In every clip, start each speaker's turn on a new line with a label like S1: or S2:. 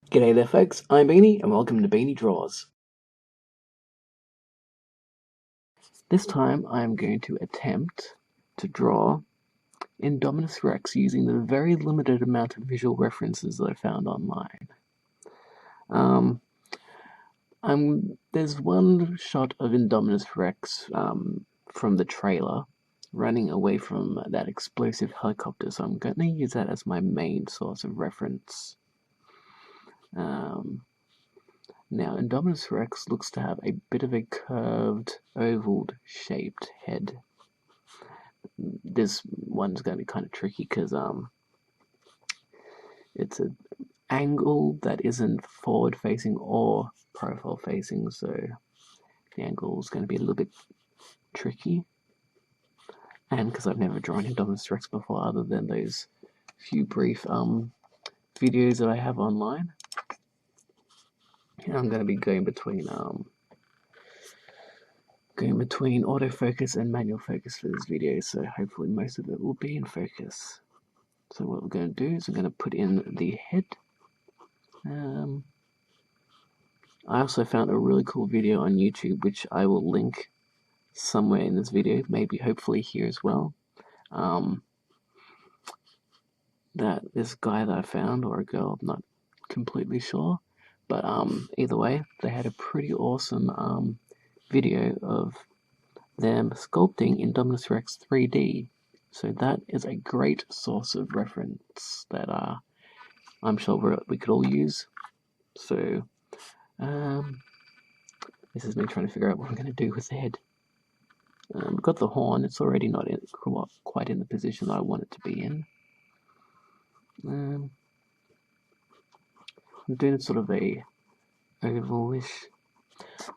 S1: G'day there folks, I'm Beanie and welcome to Beanie Draws. This time I'm going to attempt to draw Indominus Rex using the very limited amount of visual references that I found online. There's one shot of Indominus Rex from the trailer running away from that explosive helicopter, so I'm going to use that as my main source of reference. Now, Indominus Rex looks to have a bit of a curved, oval-shaped head. This one's going to be kind of tricky because it's an angle that isn't forward-facing or profile-facing, so the angle is going to be a little bit tricky. And because I've never drawn Indominus Rex before, other than those few brief videos that I have online, I'm going to be going between autofocus and manual focus for this video, so hopefully most of it will be in focus. So what we're going to do is I'm going to put in the head. I also found a really cool video on YouTube, which I will link somewhere in this video, maybe hopefully here as well. That this guy that I found, or a girl, I'm not completely sure, but either way, they had a pretty awesome video of them sculpting Indominus Rex 3D. So that is a great source of reference that I'm sure we could all use. So this is me trying to figure out what I'm going to do with the head. We've got the horn. It's already not quite in the position I want it to be in. I'm doing sort of a ovalish.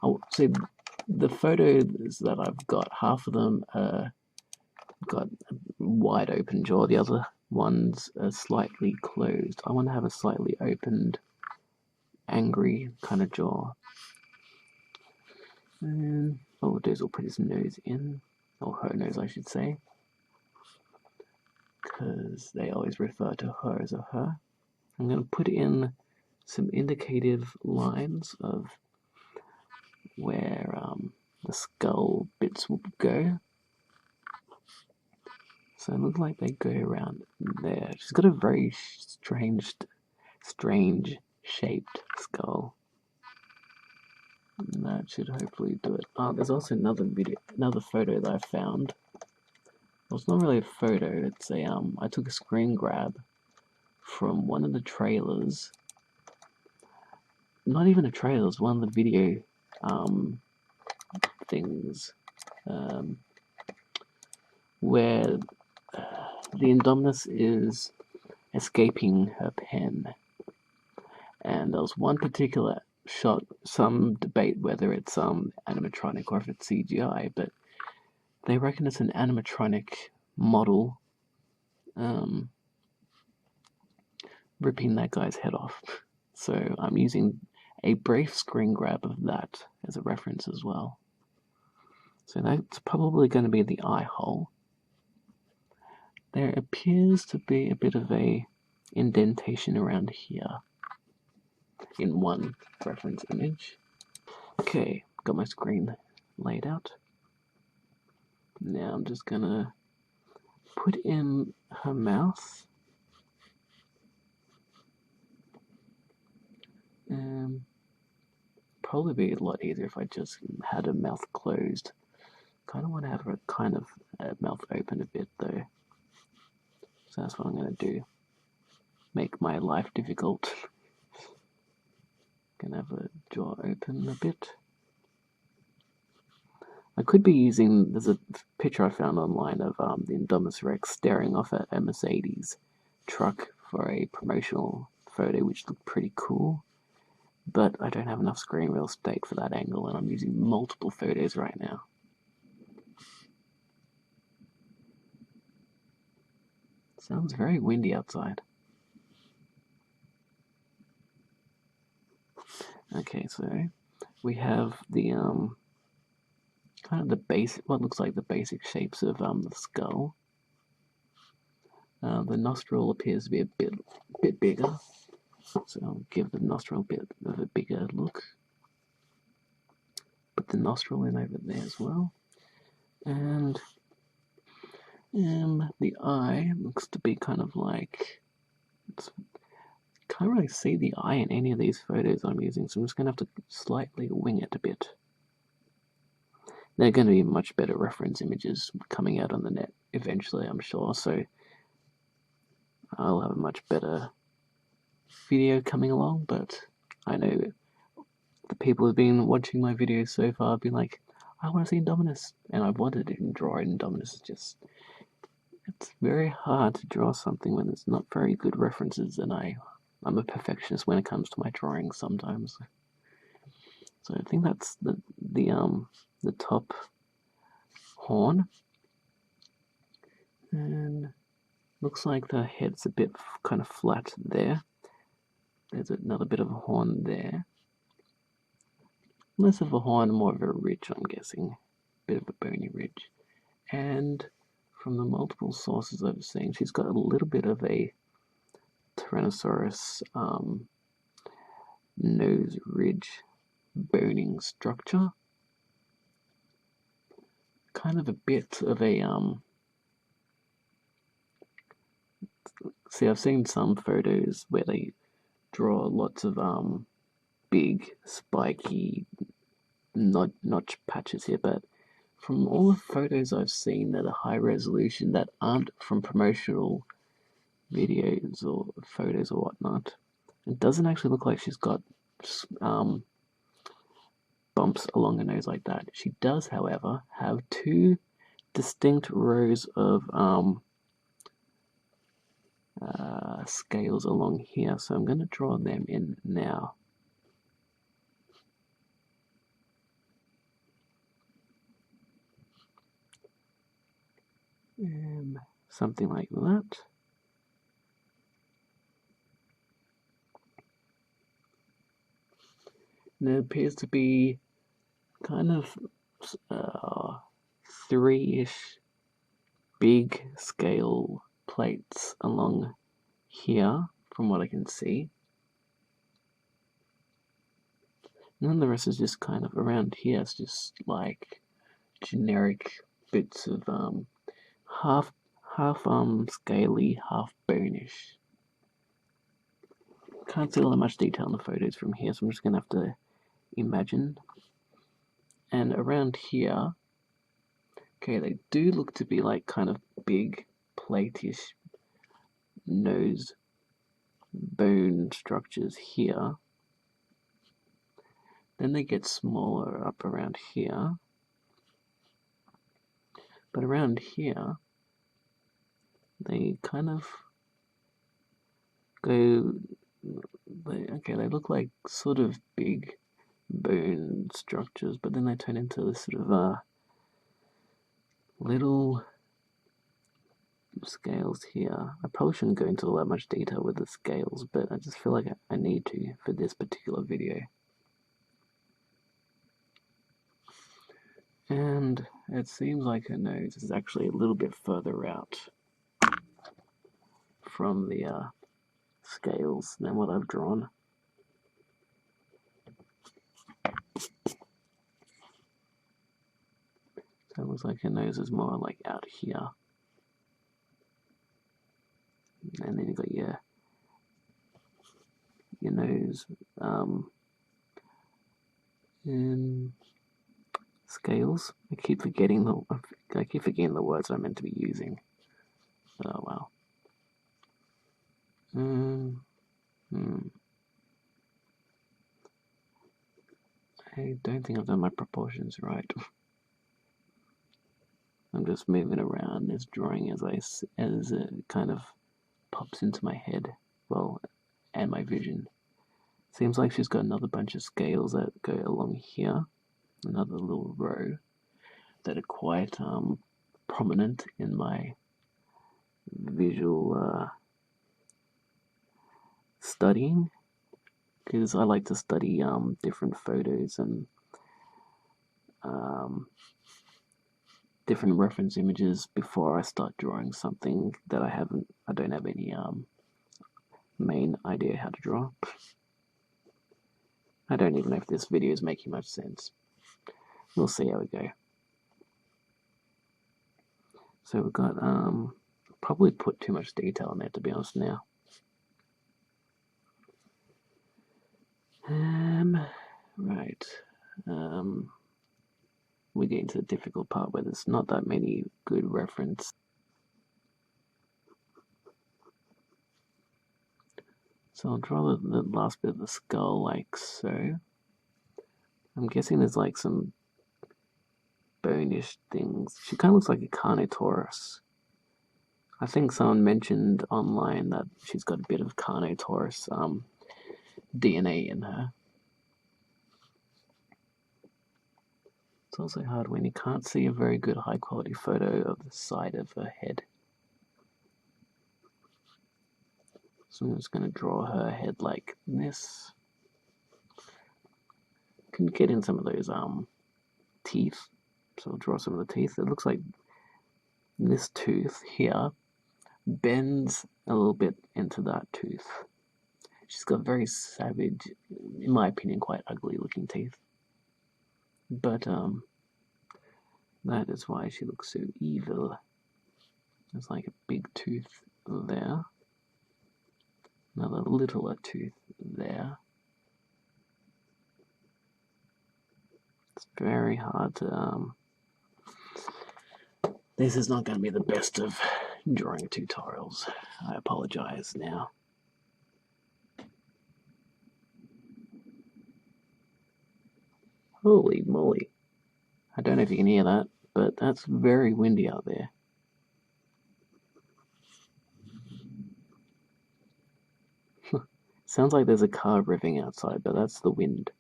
S1: I'll say the photos that I've got, half of them got a wide open jaw, the other ones are slightly closed. I want to have a slightly opened, angry kind of jaw. And what we'll do is we'll put his nose in, or her nose I should say, because they always refer to her as a her. I'm going to put in some indicative lines of where the skull bits will go. So it looks like they go around there. She's got a very strange shaped skull. And that should hopefully do it. There's also another photo that I found. Well, it's not really a photo. It's a I took a screen grab from one of the trailers. Not even a trailer. It's one of the video things where the Indominus is escaping her pen, and there was one particular shot, some debate whether it's animatronic or if it's CGI, but they reckon it's an animatronic model ripping that guy's head off. So I'm using a brief screen grab of that as a reference as well. So that's probably going to be the eye hole. There appears to be a bit of a indentation around here in one reference image. Okay, got my screen laid out. Now I'm just gonna put in her mouth. Probably be a lot easier if I just had her mouth closed. Kind of want to have her kind of mouth open a bit though. So that's what I'm gonna do. Make my life difficult. Gonna have her jaw open a bit. I could be using, there's a picture I found online of the Indominus Rex staring off at a Mercedes truck for a promotional photo, which looked pretty cool. But I don't have enough screen real estate for that angle, and I'm using multiple photos right now. Sounds very windy outside. Okay, so we have the kind of the basic, what looks like the basic shapes of the skull. The nostril appears to be a bit bigger. So I'll give the nostril a bit of a bigger look. Put the nostril in over there as well. And the eye looks to be kind of like, can't really see the eye in any of these photos I'm using, so I'm just going to have to slightly wing it a bit. They're going to be much better reference images coming out on the net eventually, I'm sure, so I'll have a much better video coming along, but I know the people who've been watching my videos so far have been like, I want to see Indominus, and I've wanted to draw Indominus. It's very hard to draw something when there's not very good references, and I'm a perfectionist when it comes to my drawing sometimes. So I think that's the top horn, and looks like the head's a bit kind of flat there. There's another bit of a horn there. Less of a horn, more of a ridge, I'm guessing. Bit of a bony ridge. And from the multiple sources I've seen, she's got a little bit of a Tyrannosaurus nose ridge boning structure. Kind of a bit of a see, I've seen some photos where they draw lots of big spiky notch patches here, but from all the photos I've seen that are high resolution that aren't from promotional videos or photos or whatnot, it doesn't actually look like she's got bumps along her nose like that. She does, however, have two distinct rows of scales along here, so I'm going to draw them in now. Something like that. And there appears to be kind of three-ish big scale plates along here, from what I can see. And then the rest is just kind of around here. It's just like generic bits of half scaly, half bonish. Can't see all that much detail in the photos from here, so I'm just gonna have to imagine. And around here, okay, they do look to be like kind of big plate-ish nose bone structures here. Then they get smaller up around here. But around here, they kind of go, they look like sort of big bone structures, but then they turn into this sort of little scales here. I probably shouldn't go into all that much detail with the scales, but I just feel like I need to for this particular video. And it seems like her nose is actually a little bit further out from the scales than what I've drawn. So it looks like her nose is more like out here. And then you've got your nose scales. I keep forgetting the words I meant to be using. Oh wow. I don't think I've done my proportions right. I'm just moving around this drawing as it kind of pops into my head, well, and my vision. Seems like she's got another bunch of scales that go along here, another little row that are quite prominent in my visual studying, because I like to study different photos and different reference images before I start drawing something that I don't have any main idea how to draw. I don't even know if this video is making much sense. We'll see how we go. So we've got, probably put too much detail in there, to be honest now. Right. We get into the difficult part where there's not that many good reference. So I'll draw the last bit of the skull like so. I'm guessing there's like some bonish things. She kind of looks like a Carnotaurus. I think someone mentioned online that she's got a bit of Carnotaurus DNA in her. It's also hard when you can't see a very good high quality photo of the side of her head. So I'm just going to draw her head like this. Can get in some of those teeth. So I'll draw some of the teeth. It looks like this tooth here bends a little bit into that tooth. She's got very savage, in my opinion, quite ugly looking teeth. But that is why she looks so evil. There's like a big tooth there. Another littler tooth there. It's very hard to this is not going to be the best of drawing tutorials. I apologize now. Holy moly. I don't know if you can hear that, but that's very windy out there. Sounds like there's a car revving outside, but that's the wind.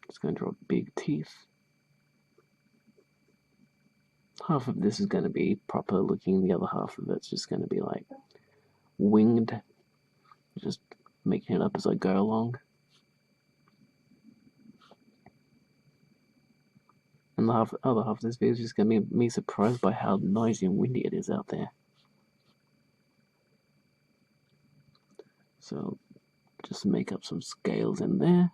S1: Just going to draw big teeth. Half of this is going to be proper looking, the other half of it's just going to be like winged. Just making it up as I go along. And the other half of this video is just going to be me surprised by how noisy and windy it is out there. So just make up some scales in there.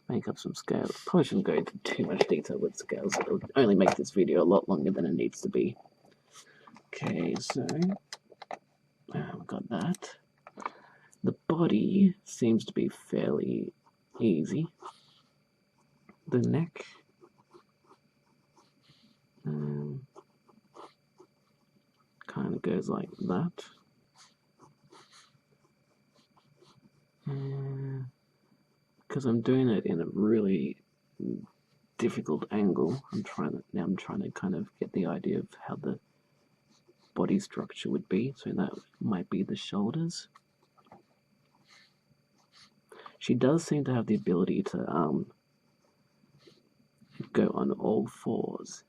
S1: Make up some scales. Probably shouldn't go into too much detail with scales. It'll only make this video a lot longer than it needs to be. Okay, so we've got that. The body seems to be fairly easy. The neck. Kind of goes like that. Because I'm doing it in a really difficult angle, I'm trying to kind of get the idea of how the body structure would be. So that might be the shoulders. She does seem to have the ability to go on all fours,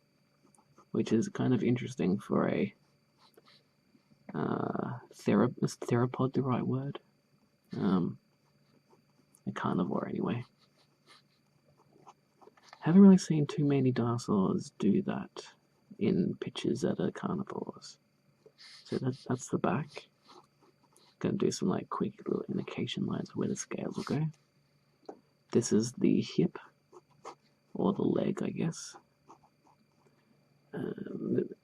S1: which is kind of interesting for a is theropod the right word? A carnivore anyway. Haven't really seen too many dinosaurs do that in pictures that are carnivores. So that's the back. Gonna do some like quick little indication lines of where the scales will go. This is the hip, or the leg, I guess.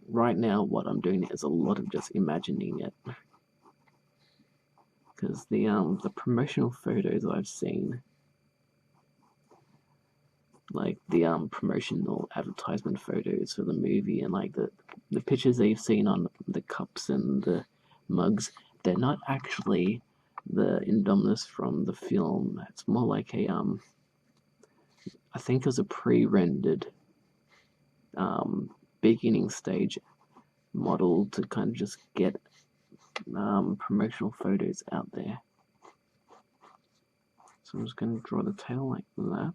S1: Right now what I'm doing is a lot of just imagining it. Because the promotional photos I've seen, like the promotional advertisement photos for the movie and like the pictures they've seen on the cups and the mugs, they're not actually the Indominus from the film. It's more like a I think it was a pre-rendered beginning stage model to kind of just get promotional photos out there. So I'm just going to draw the tail like that.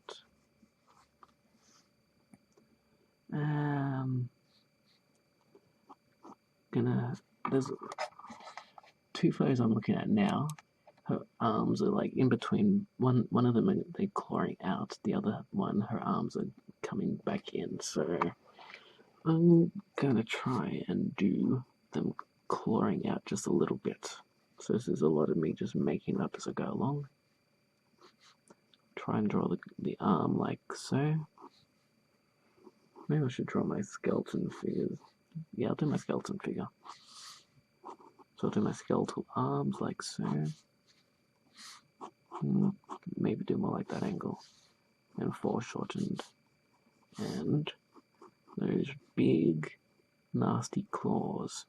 S1: There's two photos I'm looking at now. Her arms are like in between. One of them they're clawing out. The other one, her arms are coming back in. So I'm gonna try and do them clawing out just a little bit. So this is a lot of me just making up as I go along. Try and draw the arm like so. Maybe I should draw my skeleton figures. Yeah, I'll do my skeleton figure. So I'll do my skeletal arms like so. Maybe do more like that angle. And foreshortened. And those big, nasty claws.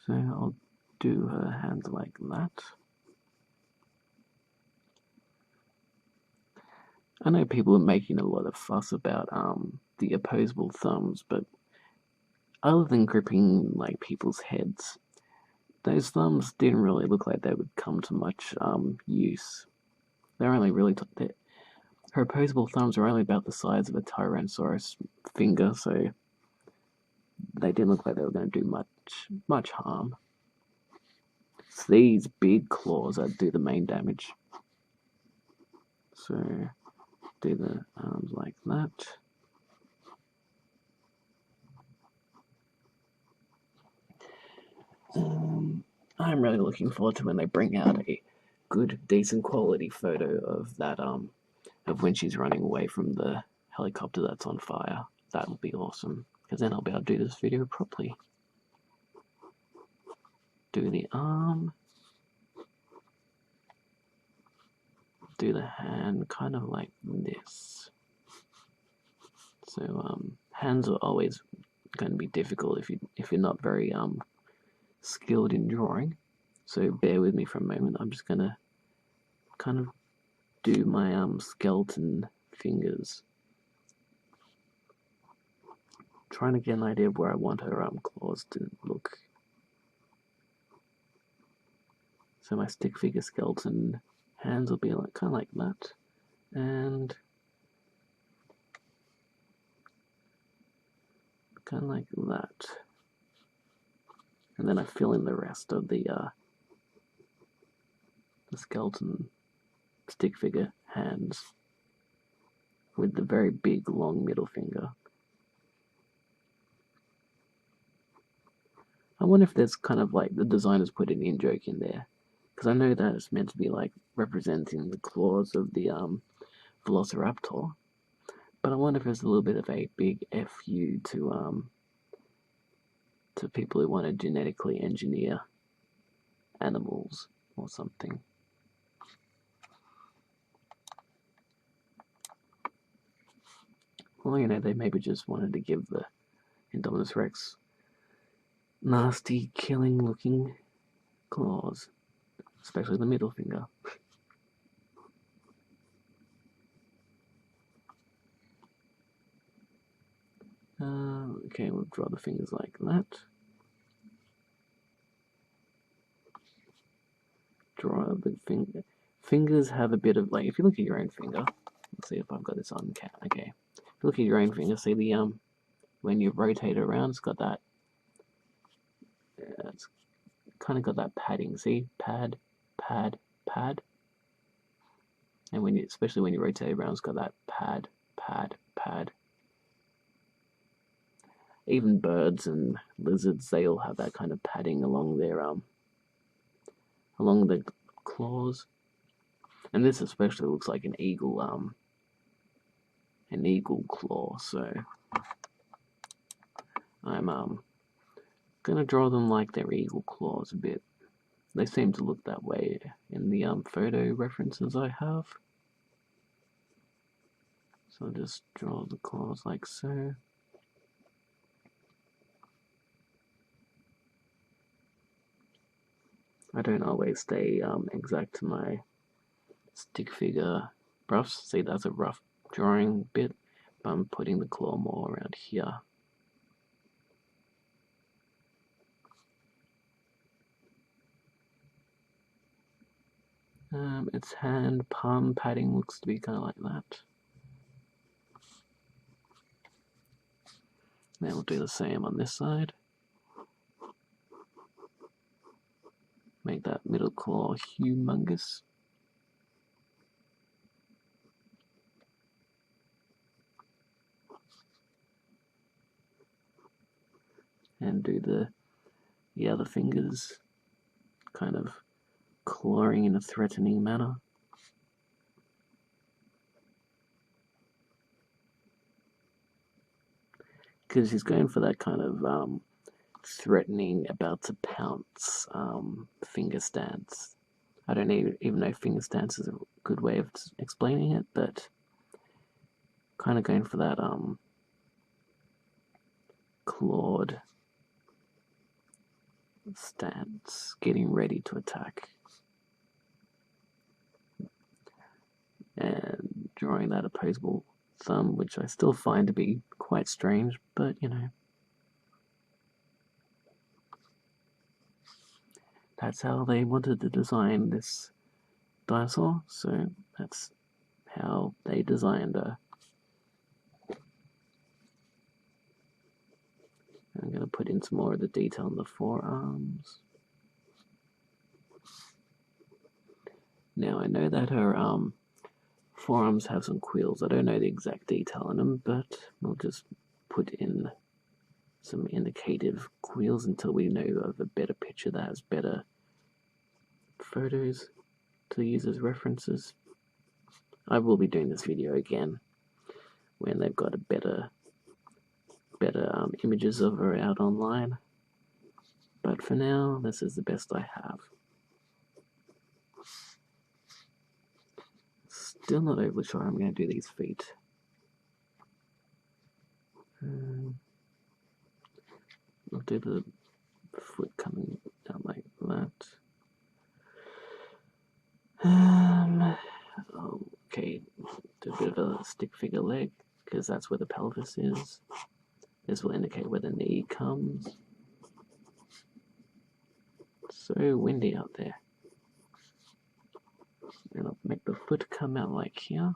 S1: So I'll do her hands like that. I know people are making a lot of fuss about the opposable thumbs, but other than gripping like people's heads, those thumbs didn't really look like they would come to much use. They're only really her opposable thumbs are only about the size of a Tyrannosaurus finger, so they didn't look like they were going to do much harm. It's these big claws that do the main damage. So do the arms like that. I'm really looking forward to when they bring out a good, decent quality photo of that of when she's running away from the helicopter that's on fire. That will be awesome, because then I'll be able to do this video properly. Do the arm. Do the hand kind of like this. So hands are always going to be difficult if you're not very skilled in drawing. So bear with me for a moment. I'm just gonna kind of do my skeleton fingers, trying to get an idea of where I want her claws to look. So my stick figure skeleton hands will be like kind of like that, and kind of like that. And then I fill in the rest of the skeleton stick figure hands with the very big long middle finger. I wonder if there's kind of like the designers put an in-joke in there, because I know that it's meant to be like representing the claws of the Velociraptor, but I wonder if there's a little bit of a big FU to people who want to genetically engineer animals or something. Well, you know, they maybe just wanted to give the Indominus Rex nasty, killing-looking claws, especially the middle finger. Okay, we'll draw the fingers like that. Draw the finger. Fingers have a bit of, like, if you look at your own finger, let's see if I've got this on cat. Okay, if you look at your own finger, see the when you rotate it around, it's got that. It's kind of got that padding. See, pad, pad, pad. And when you, especially when you rotate it around, it's got that pad, pad, pad. Even birds and lizards, they all have that kind of padding along their along the claws. And this especially looks like an eagle claw. So I'm gonna draw them like their eagle claws a bit. They seem to look that way in the photo references I have. So I'll just draw the claws like so. I don't always stay exact to my stick figure roughs. See, that's a rough drawing bit, but I'm putting the claw more around here. Its hand palm padding looks to be kind of like that. Then we'll do the same on this side. Make that middle claw humongous. and do the other fingers, kind of clawing in a threatening manner. Because she's going for that kind of threatening, about to pounce finger stance. I don't even know if finger stance is a good way of explaining it, but kind of going for that clawed stance, getting ready to attack. And drawing that opposable thumb, which I still find to be quite strange, but you know. That's how they wanted to design this dinosaur, so that's how they designed her. I'm going to put in some more of the detail on the forearms. Now I know that her forearms have some quills. I don't know the exact detail on them, but we'll just put in some indicative quills until we know of a better picture that has better photos to use as references. I will be doing this video again when they've got a better images of her out online, but for now this is the best I have. Still not overly sure how I'm going to do these feet. I'll do the foot coming down like that. Okay, do a bit of a stick figure leg, because that's where the pelvis is. This will indicate where the knee comes. So windy out there. And I'll make the foot come out like here.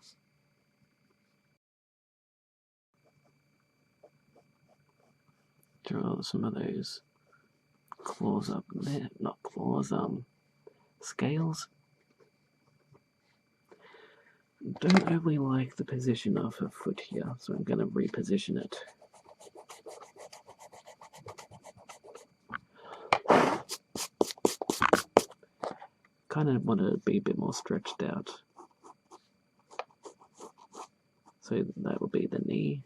S1: Draw some of those claws up there. Not claws, scales. Don't overly like the position of her foot here, so I'm going to reposition it. Kind of want to be a bit more stretched out. So that will be the knee.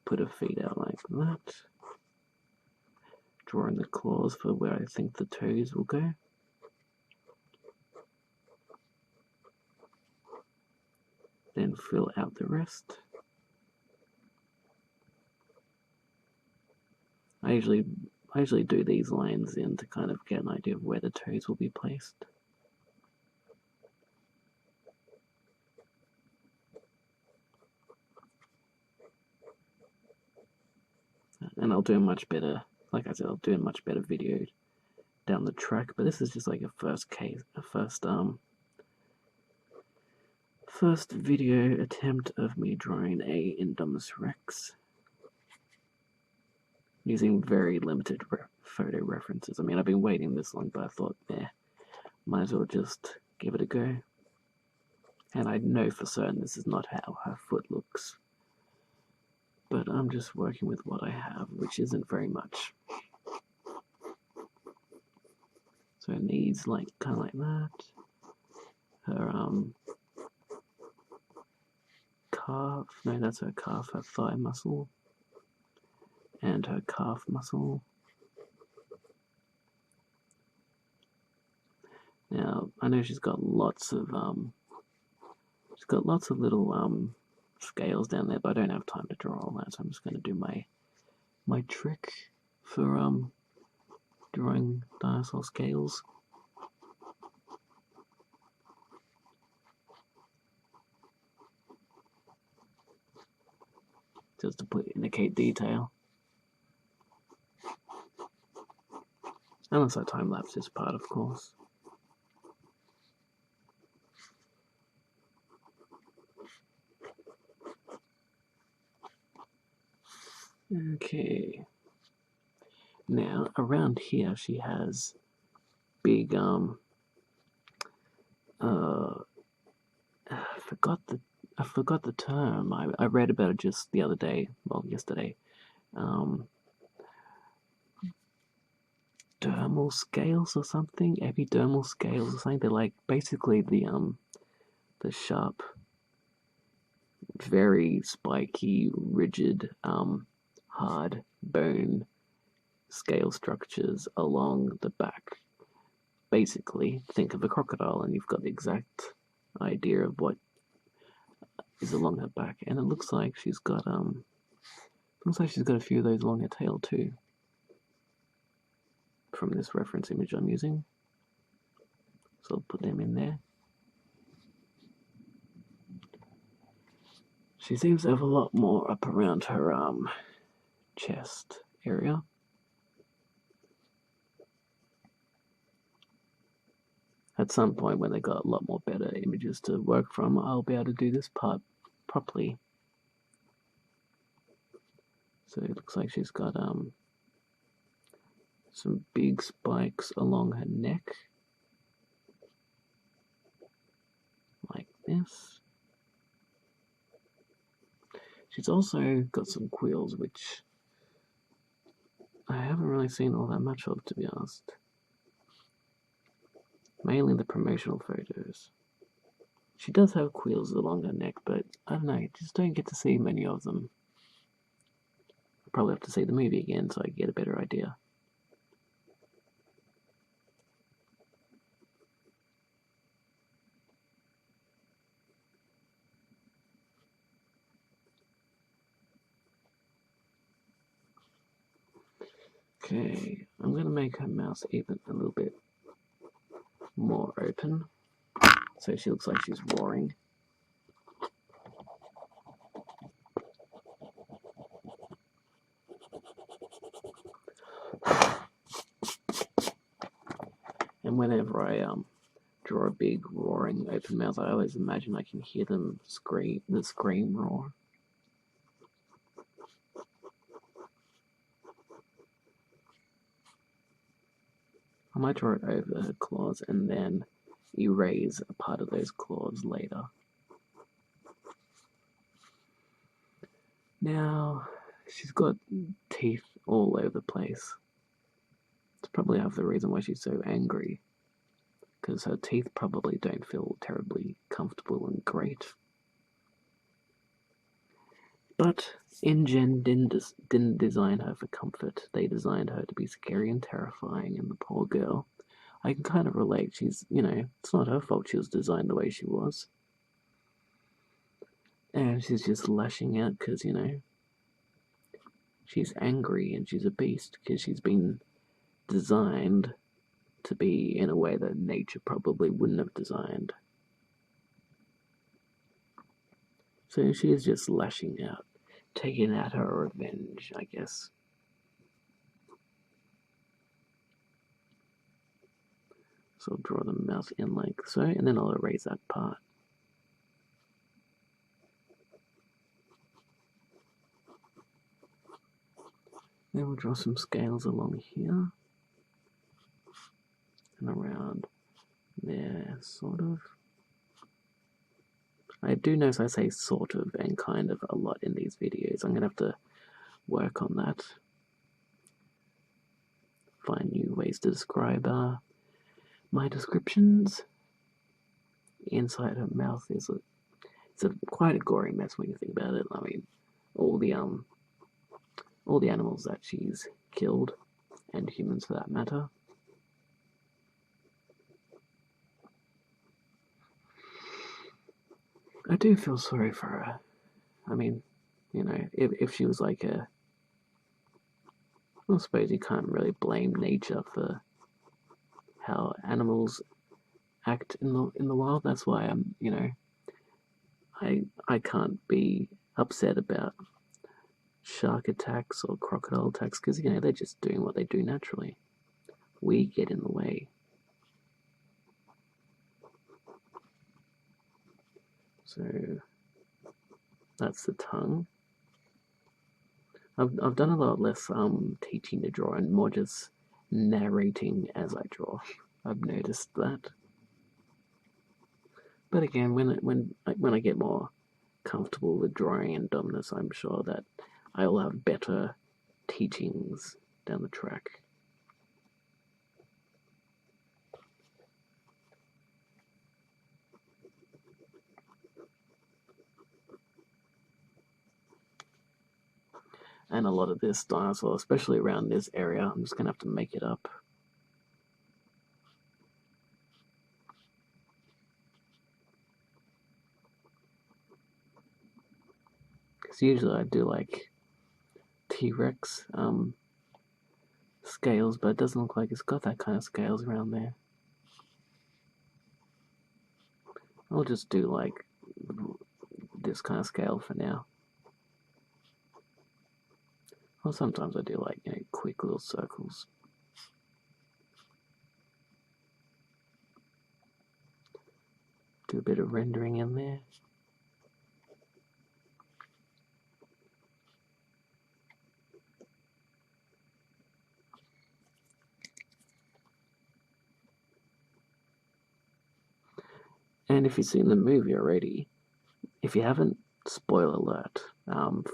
S1: Put her feet out like that. Drawing the claws for where I think the toes will go. Then fill out the rest. I usually do these lines in to kind of get an idea of where the toes will be placed. And I'll do a much better, like I said, I'll do a much better video down the track, but this is just like first video attempt of me drawing a Indominus Rex using very limited photo references. I mean, I've been waiting this long, but I thought, might as well just give it a go. And I know for certain this is not how her foot looks, but I'm just working with what I have, which isn't very much. So her knees kind of like that. Her calf, no, that's her calf, her thigh muscle, and her calf muscle. Now I know she's got lots of little scales down there, but I don't have time to draw all that, so I'm just going to do my trick for drawing dinosaur scales. Just to indicate detail. Unless I time lapse this part, of course. Okay. Now around here she has big I forgot I forgot the term. I read about it just the other day, well, yesterday. Dermal scales or something? Epidermal scales or something. They're like basically the sharp, very spiky, rigid, hard bone scale structures along the back. Basically, think of a crocodile and you've got the exact idea of what is along her back. And it looks like she's got a few of those along her tail too, from this reference image I'm using. So I'll put them in there. She seems to have a lot more up around her chest area. At some point when they got a lot more better images to work from, I'll be able to do this part properly. So it looks like she's got some big spikes along her neck, like this. She's also got some quills, which I haven't really seen all that much of, to be honest. Mainly the promotional photos. She does have quills along her neck, but I don't know, just don't get to see many of them. I'll probably have to see the movie again so I get a better idea. Okay, I'm going to make her mouth even a little bit more open, so she looks like she's roaring. And whenever I draw a big roaring open mouth, I always imagine I can hear them scream, the scream roar. I might draw it over her claws and then erase a part of those claws later. Now, she's got teeth all over the place. It's probably half the reason why she's so angry, because her teeth probably don't feel terribly comfortable and great. But InGen didn't design her for comfort. They designed her to be scary and terrifying, and the poor girl, I can kind of relate. She's, it's not her fault she was designed the way she was. And she's just lashing out because, she's angry and she's a beast because she's been designed to be in a way that nature probably wouldn't have designed. So she is just lashing out, taking out her revenge, I guess. So I'll draw the mouth in like so, and then I'll erase that part. Then we'll draw some scales along here and around there, sort of. I do notice I say sort of and kind of a lot in these videos. I'm going to have to work on that. Find new ways to describe my descriptions. Inside her mouth is quite a gory mess when you think about it. I mean, all the animals that she's killed, and humans for that matter. I do feel sorry for her. I mean, if she was like I suppose you can't really blame nature for how animals act in the wild. That's why I can't be upset about shark attacks or crocodile attacks because they're just doing what they do naturally. We get in the way. So that's the tongue. I've done a lot less teaching to draw and more just narrating as I draw. I've noticed that. But again, when I get more comfortable with drawing Indominus, I'm sure that I will have better teachings down the track. And a lot of this dinosaur, especially around this area, I'm just going to have to make it up. Because usually I do like T-Rex scales, but it doesn't look like it's got that kind of scales around there. I'll just do like this kind of scale for now. Or sometimes I do like, quick little circles. Do a bit of rendering in there. And if you've seen the movie already, if you haven't, spoiler alert,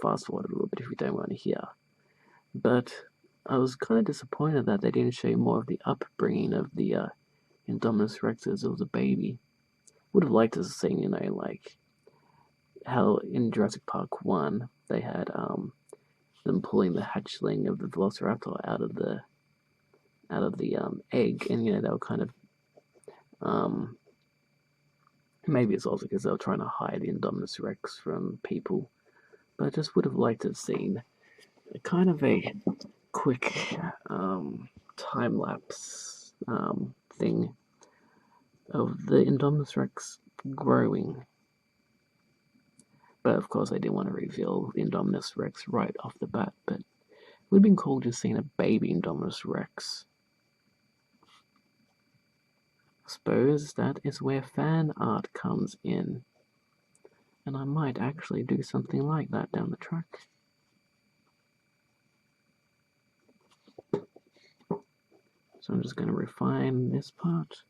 S1: fast forward a little bit if you don't want to hear. But I was kind of disappointed that they didn't show you more of the upbringing of the Indominus Rex as it was a baby. Would have liked to have seen, like how in Jurassic Park 1 they had them pulling the hatchling of the Velociraptor out of the egg, and they were kind of maybe it's also because they were trying to hide the Indominus Rex from people, but I just would have liked to have seen a kind of a quick time lapse thing of the Indominus Rex growing. But of course I didn't want to reveal the Indominus Rex right off the bat, but it would have been cool just seeing a baby Indominus Rex. I suppose that is where fan art comes in, and I might actually do something like that down the track. So I'm just going to refine this part,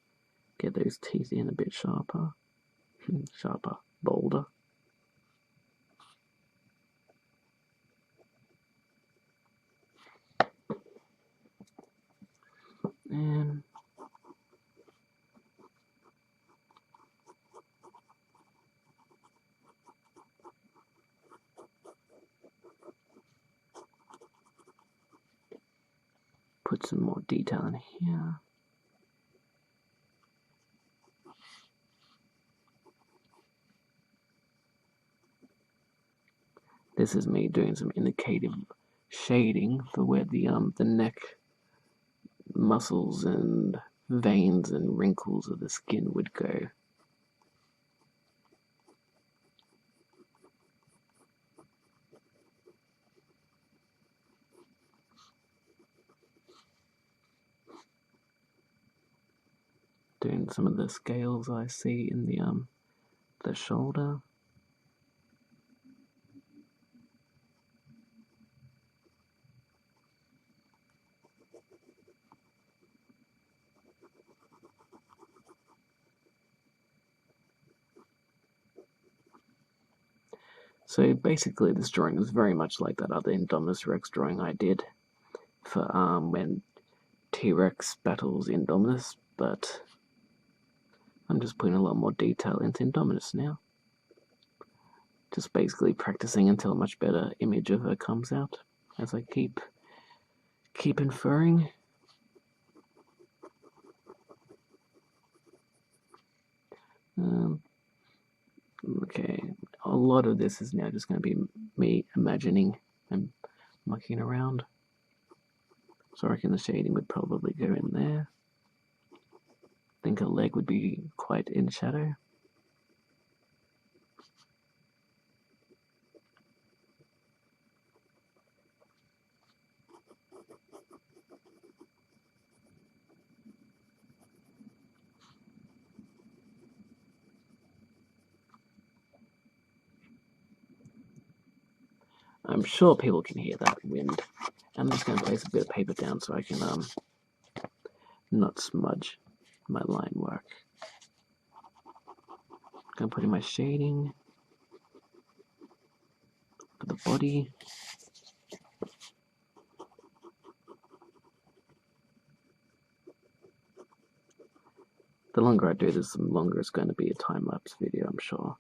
S1: get those teeth in a bit sharper, bolder. And put some more detail in here. This is me doing some indicative shading for where the neck muscles and veins and wrinkles of the skin would go. Doing some of the scales I see in the shoulder. So basically this drawing is very much like that other Indominus Rex drawing I did for when T-Rex battles Indominus, but I'm just putting a lot more detail into Indominus now. Just basically practicing until a much better image of her comes out as I keep inferring. Okay, a lot of this is now just going to be me imagining and mucking around. So I reckon the shading would probably go in there. I think a leg would be quite in shadow. I'm sure people can hear that wind. I'm just going to place a bit of paper down so I can not smudge my line work. I'm going to put in my shading. for the body. The longer I do this, the longer it's going to be a time-lapse video, I'm sure.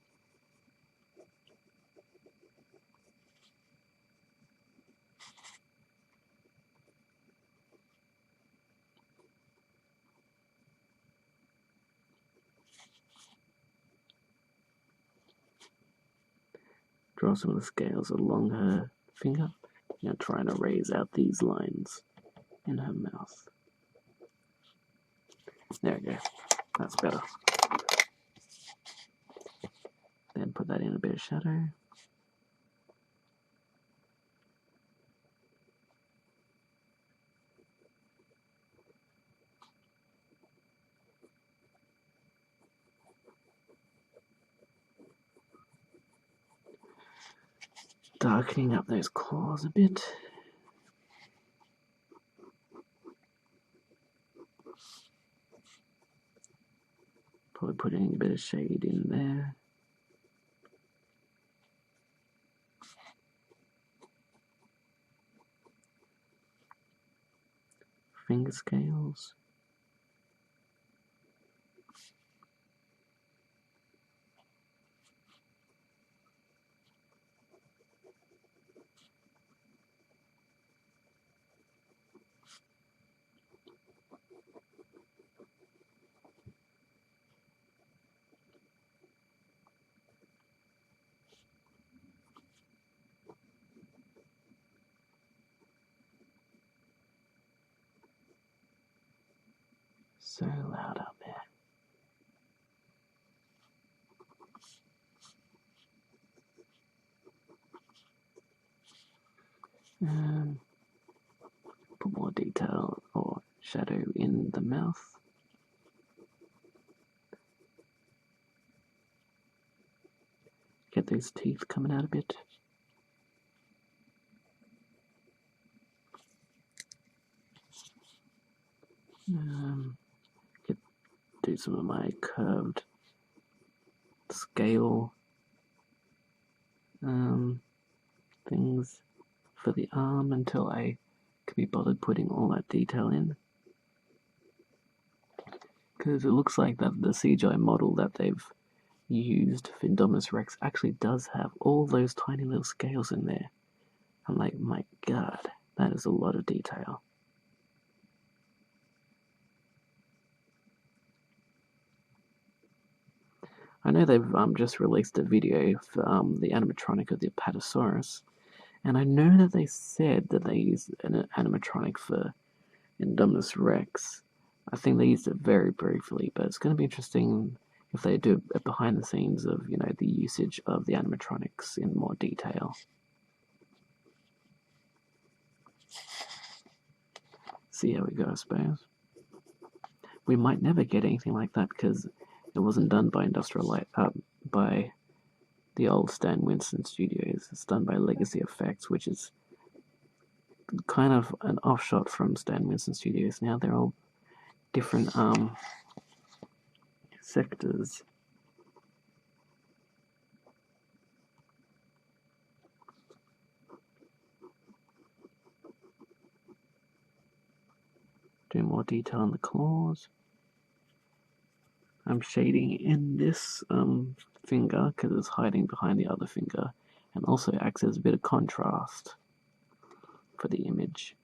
S1: Draw some of the scales along her finger. Now try and erase out these lines in her mouth. There we go. That's better. Then put that in a bit of shadow. Darkening up those claws a bit. Probably putting a bit of shade in there. Finger scales. So loud out there. Put more detail or shadow in the mouth. Get those teeth coming out a bit. Do some of my curved scale things for the arm until I can be bothered putting all that detail in. Because it looks like that the CGI model that they've used for Indominus Rex actually does have all those tiny little scales in there. I'm like, my god, that is a lot of detail. I know they've just released a video for the animatronic of the Apatosaurus, and I know that they said that they used an animatronic for Indominus Rex. I think they used it very briefly, but it's going to be interesting if they do a behind the scenes of, you know, the usage of the animatronics in more detail. See how we go, I suppose. We might never get anything like that because it wasn't done by by the old Stan Winston Studios. It's done by Legacy Effects, which is kind of an offshot from Stan Winston Studios. Now they're all different sectors. Do more detail on the claws. I'm shading in this finger because it's hiding behind the other finger, and also acts as a bit of contrast for the image.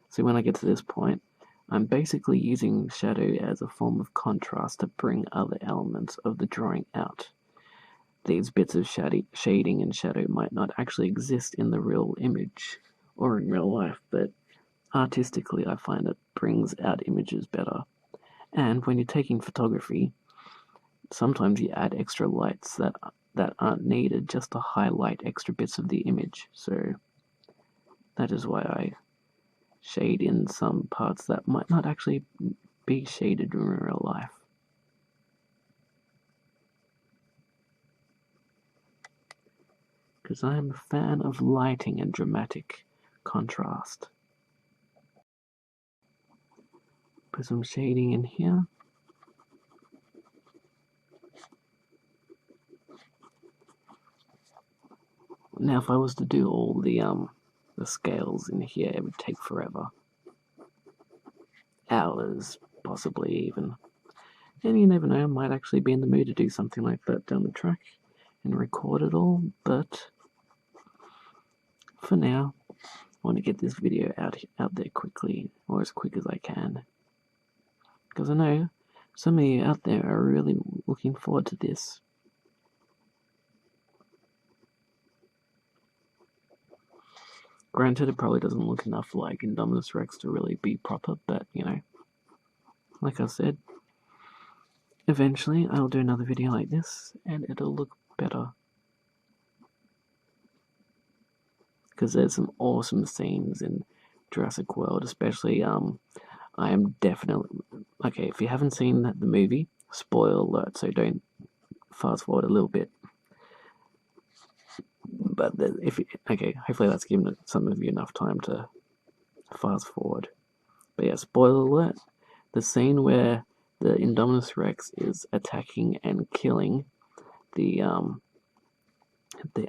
S1: So when I get to this point, I'm basically using shadow as a form of contrast to bring other elements of the drawing out. These bits of shading and shadow might not actually exist in the real image or in real life, but artistically I find it brings out images better. And when you're taking photography, sometimes you add extra lights that aren't needed just to highlight extra bits of the image. So that is why I shade in some parts that might not actually be shaded in real life. Because I'm a fan of lighting and dramatic contrast. Put some shading in here. Now, if I was to do all the scales in here, it would take forever. Hours, possibly even. And you never know, I might actually be in the mood to do something like that down the track and record it all, but for now, I want to get this video out there quickly, or as quick as I can. Because I know some of you out there are really looking forward to this. Granted, it probably doesn't look enough like Indominus Rex to really be proper, but, you know, like I said, eventually I'll do another video like this, and it'll look better. Because there's some awesome scenes in Jurassic World, especially, I am definitely... Okay, if you haven't seen the movie, spoiler alert, so don't fast forward a little bit. But okay, hopefully that's given some of you enough time to fast forward. But yeah, spoiler alert, the scene where the Indominus Rex is attacking and killing the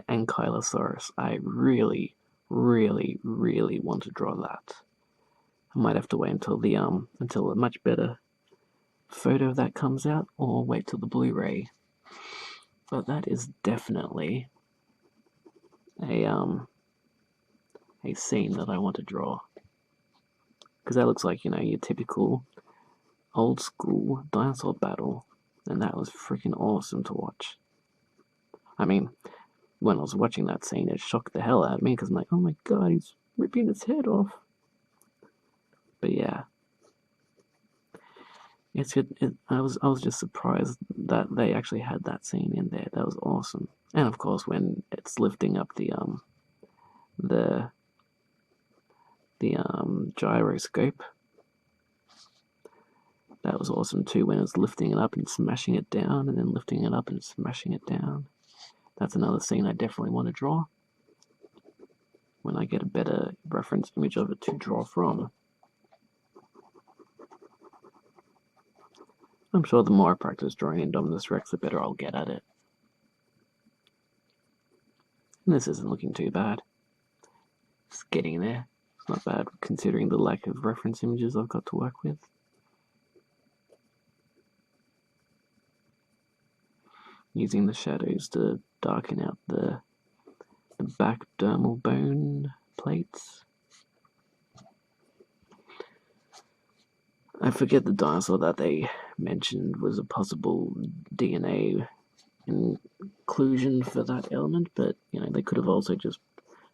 S1: Ankylosaurus, I really, really, really want to draw that. I might have to wait until a much better photo of that comes out, or wait till the Blu-ray. But that is definitely a scene that I want to draw, because that looks like, you know, your typical old school dinosaur battle, and that was freaking awesome to watch. I mean, when I was watching that scene, it shocked the hell out of me, because I'm like, oh my god, he's ripping its head off. But yeah, it's good. I was just surprised that they actually had that scene in there. That was awesome. And of course, when it's lifting up the gyroscope, that was awesome too. When it's lifting it up and smashing it down, and then lifting it up and smashing it down. That's another scene I definitely want to draw when I get a better reference image of it to draw from. I'm sure the more I practice drawing Indominus Rex, the better I'll get at it. And this isn't looking too bad. It's getting there. It's not bad considering the lack of reference images I've got to work with. Using the shadows to darken out the back dermal bone plates. I forget the dinosaur that they mentioned was a possible DNA inclusion for that element, but, you know, they could have also just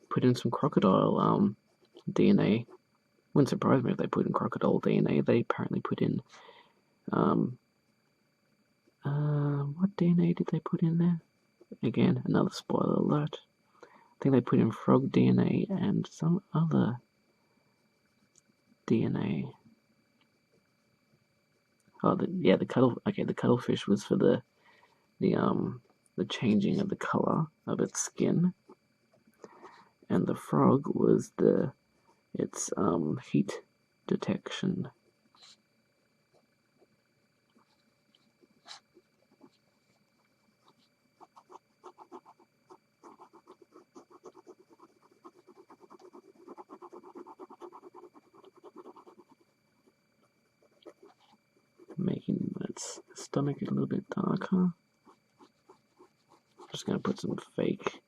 S1: put in some crocodile DNA. Wouldn't surprise me if they put in crocodile DNA. They apparently put in what DNA did they put in there? Again, another spoiler alert. I think they put in frog DNA and some other DNA. Oh, the cuttlefish was for the changing of the color of its skin, and the frog was its heat detection. Making its stomach a little bit darker. Just gonna put some fake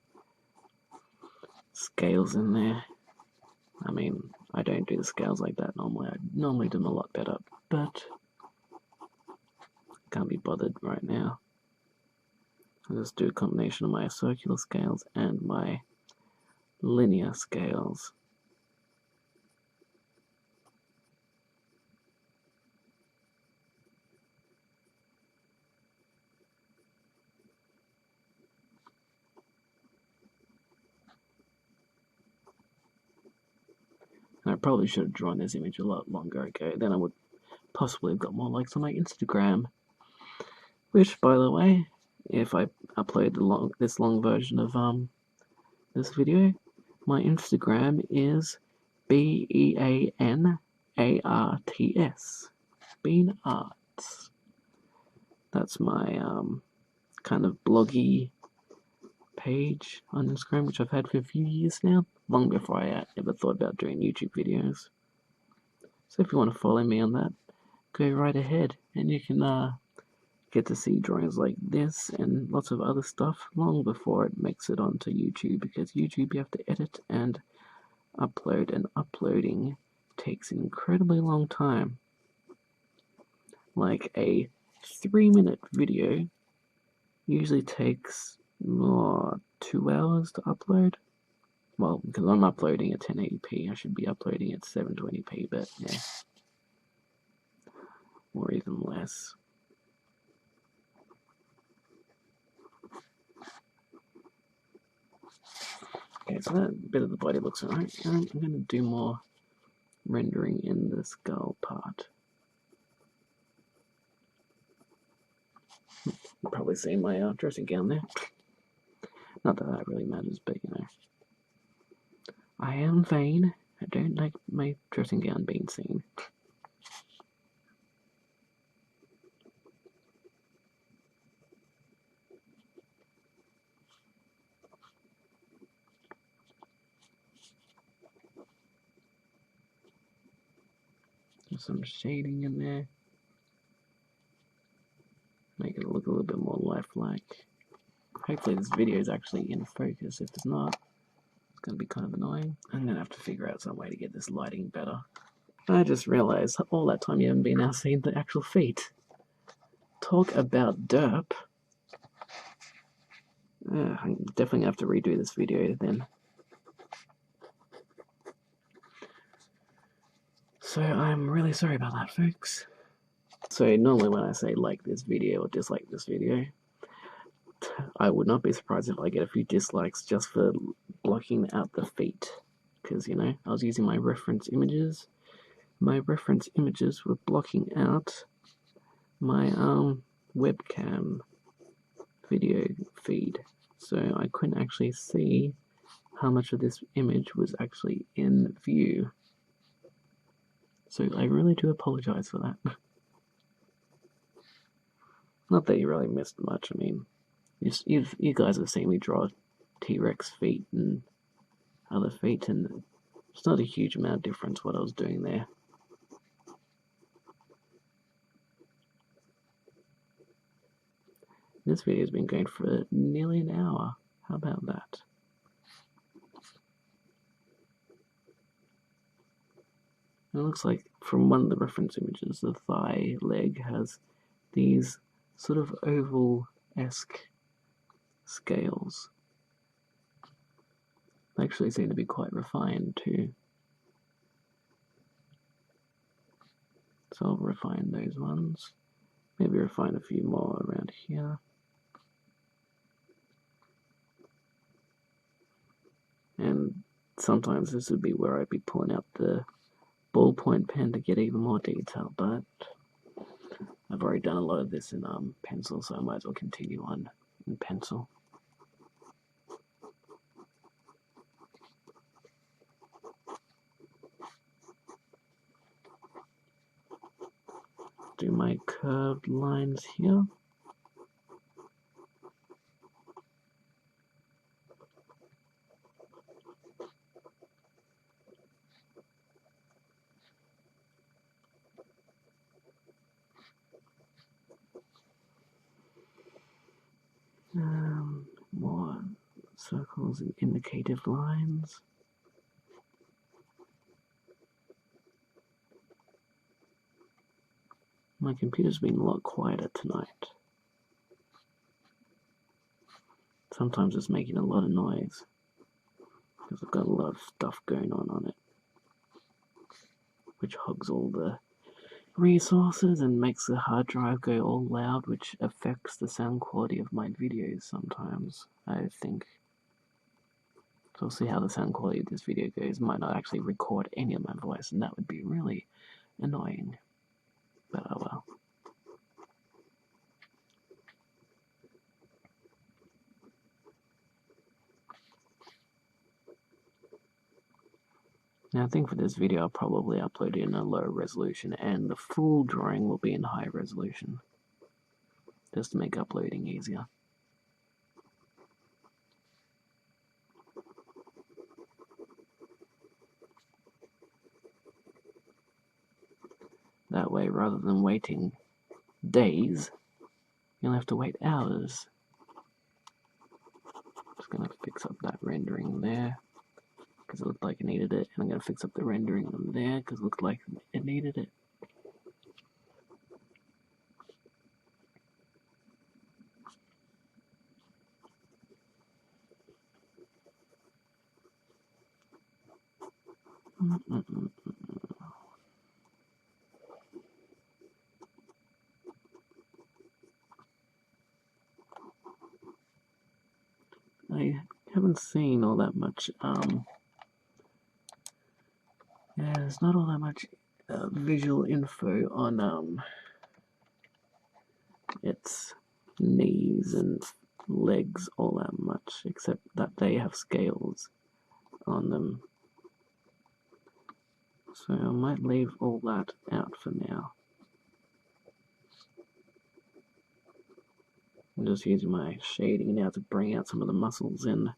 S1: scales in there. I mean, I don't do the scales like that normally. I normally do them a lot better, but can't be bothered right now. I'll just do a combination of my circular scales and my linear scales. And I probably should have drawn this image a lot longer ago. Then I would possibly have got more likes on my Instagram. Which, by the way, if I upload this long version of this video, my Instagram is BEANARTS. Bean Arts. That's my kind of bloggy page on Instagram, which I've had for a few years now, long before I ever thought about doing YouTube videos. So if you want to follow me on that, go right ahead, and you can get to see drawings like this and lots of other stuff long before it makes it onto YouTube, because YouTube you have to edit and upload, and uploading takes an incredibly long time. Like a 3-minute video usually takes 2 hours to upload. Well, because I'm uploading at 1080p, I should be uploading at 720p, but yeah, or even less. Okay, so that bit of the body looks alright. I'm going to do more rendering in the skull part. You'll probably see my dressing gown there. Not that that really matters, but you know. I am vain. I don't like my dressing gown being seen. There's some shading in there. Make it look a little bit more lifelike. Hopefully this video is actually in focus. If it's not, it's going to be kind of annoying. I'm going to have to figure out some way to get this lighting better. I just realized all that time you haven't been out seeing the actual feet. Talk about derp. I'm definitely going to have to redo this video then. So I'm really sorry about that, folks. So normally when I say like this video or dislike this video, I would not be surprised if I get a few dislikes just for blocking out the feet. Because, you know, I was using my reference images. My reference images were blocking out my webcam video feed. So I couldn't actually see how much of this image was actually in view. So I really do apologize for that. Not that you really missed much. I mean, you guys have seen me draw T-Rex feet and other feet, and it's not a huge amount of difference what I was doing there. This video has been going for nearly an hour. How about that? And it looks like from one of the reference images, the thigh leg has these sort of oval-esque scales. They actually seem to be quite refined too. So I'll refine those ones. Maybe refine a few more around here. And sometimes this would be where I'd be pulling out the ballpoint pen to get even more detail, but I've already done a lot of this in pencil, so I might as well continue on in pencil. Do my curved lines here. More circles and indicative lines. My computer's been a lot quieter tonight. Sometimes it's making a lot of noise because I've got a lot of stuff going on it, which hogs all the resources and makes the hard drive go all loud, which affects the sound quality of my videos sometimes, I think. So we'll see how the sound quality of this video goes. Might not actually record any of my voice, and that would be really annoying. But oh well. Now I think for this video I'll probably upload it in a low resolution, and the full drawing will be in high resolution, just to make uploading easier. That way, rather than waiting days, you'll have to wait hours. Just gonna fix up that rendering there, because it looked like it needed it, and I'm gonna fix up the rendering there, because it looked like it needed it. I haven't seen all that much, yeah, there's not all that much visual info on its knees and legs all that much, except that they have scales on them. So I might leave all that out for now. I'm just using my shading now to bring out some of the muscles in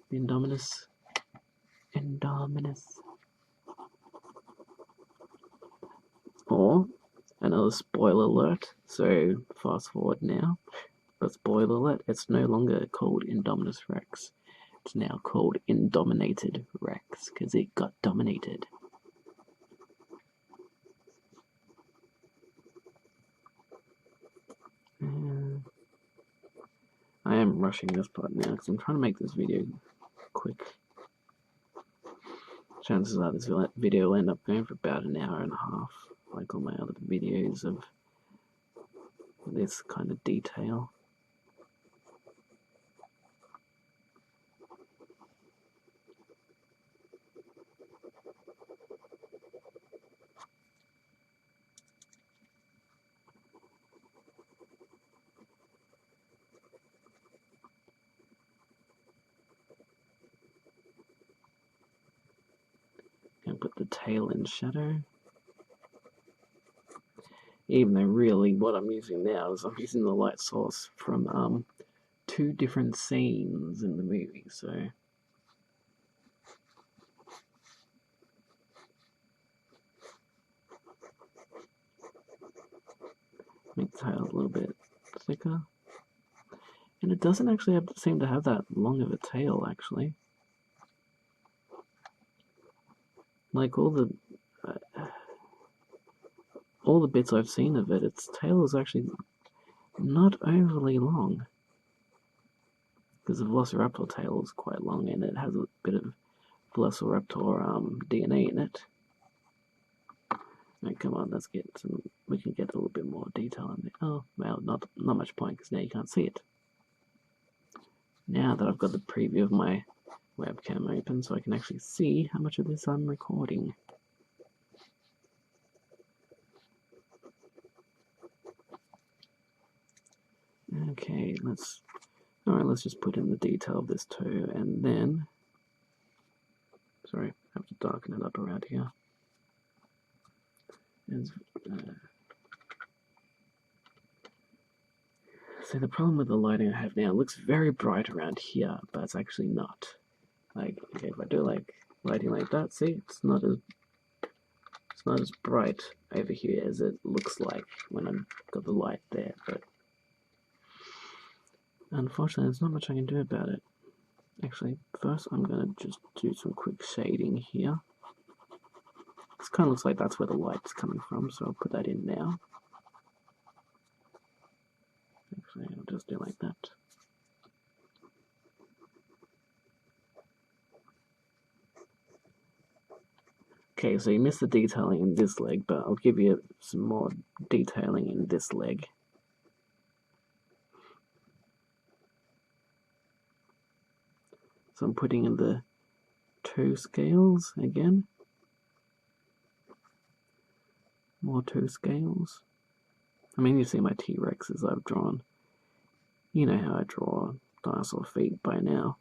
S1: the Indominus. Or, another spoiler alert, so fast forward now, but spoiler alert, it's no longer called Indominus Rex. It's now called Indominated Rex, because it got dominated. I am rushing this part now, because I'm trying to make this video quick. Chances are this video will end up going for about an hour and a half, like all my other videos of this kind of detail. And put the tail in shadow. Even though really what I'm using now is I'm using the light source from two different scenes in the movie, so make the tail a little bit thicker. And it doesn't actually seem to have that long of a tail, actually. Like all the bits I've seen of it, its tail is actually not overly long. Because the Velociraptor tail is quite long, and it has a bit of Velociraptor DNA in it. Right, come on, let's get some. We can get a little bit more detail in there. Oh, well, not much point, because now you can't see it. Now that I've got the preview of my webcam open, so I can actually see how much of this I'm recording. Okay, let's just put in the detail of this toe, and then, sorry, I have to darken it up around here. So the problem with the lighting I have now, it looks very bright around here, but it's actually not. Like, okay, if I do like lighting like that, see, it's not as bright over here as it looks like when I've got the light there, but unfortunately there's not much I can do about it. Actually, first I'm going to just do some quick shading here. This kind of looks like that's where the light's coming from, so I'll put that in now. Actually, I'll just do like that. Okay, so you missed the detailing in this leg, but I'll give you some more detailing in this leg. So I'm putting in the toe scales again. More toe scales. I mean, you see my T-Rexes I've drawn. You know how I draw dinosaur feet by now.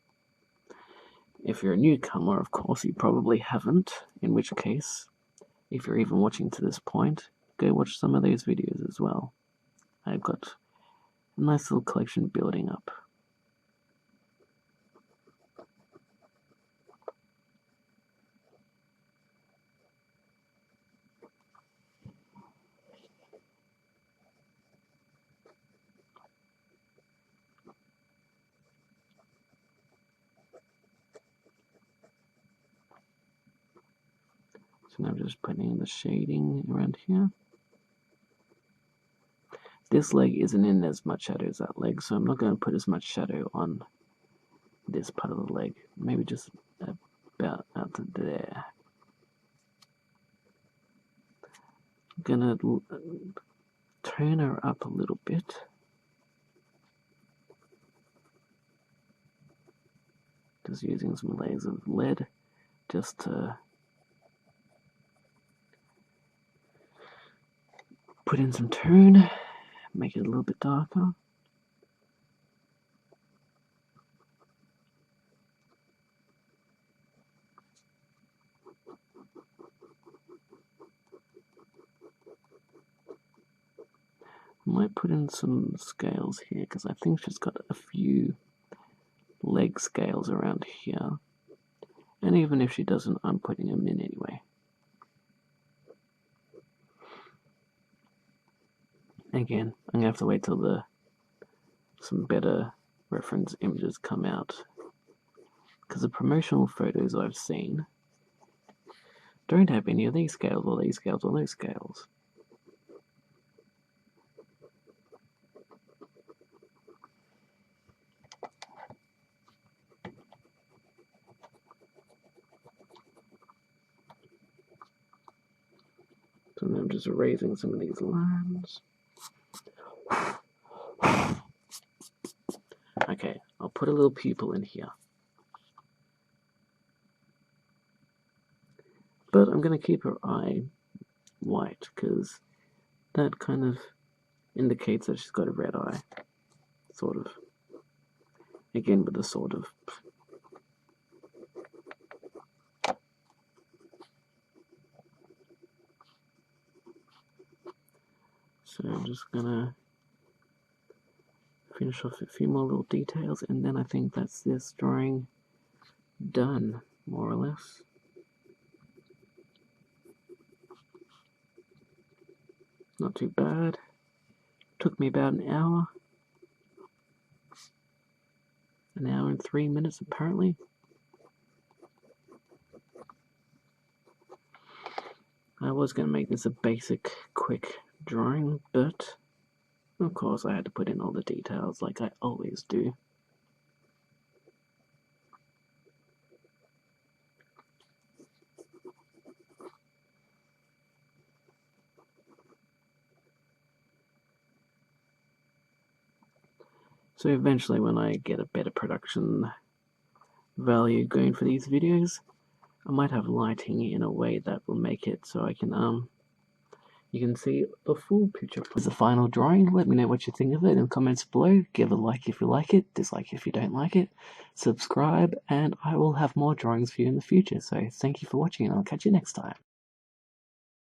S1: If you're a newcomer, of course, you probably haven't, in which case, if you're even watching to this point, go watch some of those videos as well. I've got a nice little collection building up. And I'm just putting in the shading around here. This leg isn't in as much shadow as that leg, so I'm not going to put as much shadow on this part of the leg. Maybe just about out to there. I'm going to turn her up a little bit. Just using some layers of lead just to put in some tone, make it a little bit darker. I might put in some scales here because I think she's got a few leg scales around here. And even if she doesn't, I'm putting them in anyway. Again, I'm going to have to wait till some better reference images come out. Because the promotional photos I've seen don't have any of these scales or these scales or those scales. So I'm just erasing some of these lines. Okay, I'll put a little pupil in here. But I'm going to keep her eye white because that kind of indicates that she's got a red eye. Sort of. Again, with the sort of. So I'm just going to finish off a few more little details, and then I think that's this drawing done, more or less. Not too bad. Took me about an hour. An hour and 3 minutes, apparently. I was going to make this a basic, quick drawing, but of course I had to put in all the details like I always do. So eventually when I get a better production value going for these videos, I might have lighting in a way that will make it so I can you can see the full picture. As a final drawing, let me know what you think of it in the comments below. Give a like if you like it, dislike if you don't like it, subscribe, and I will have more drawings for you in the future. So thank you for watching, and I'll catch you next time.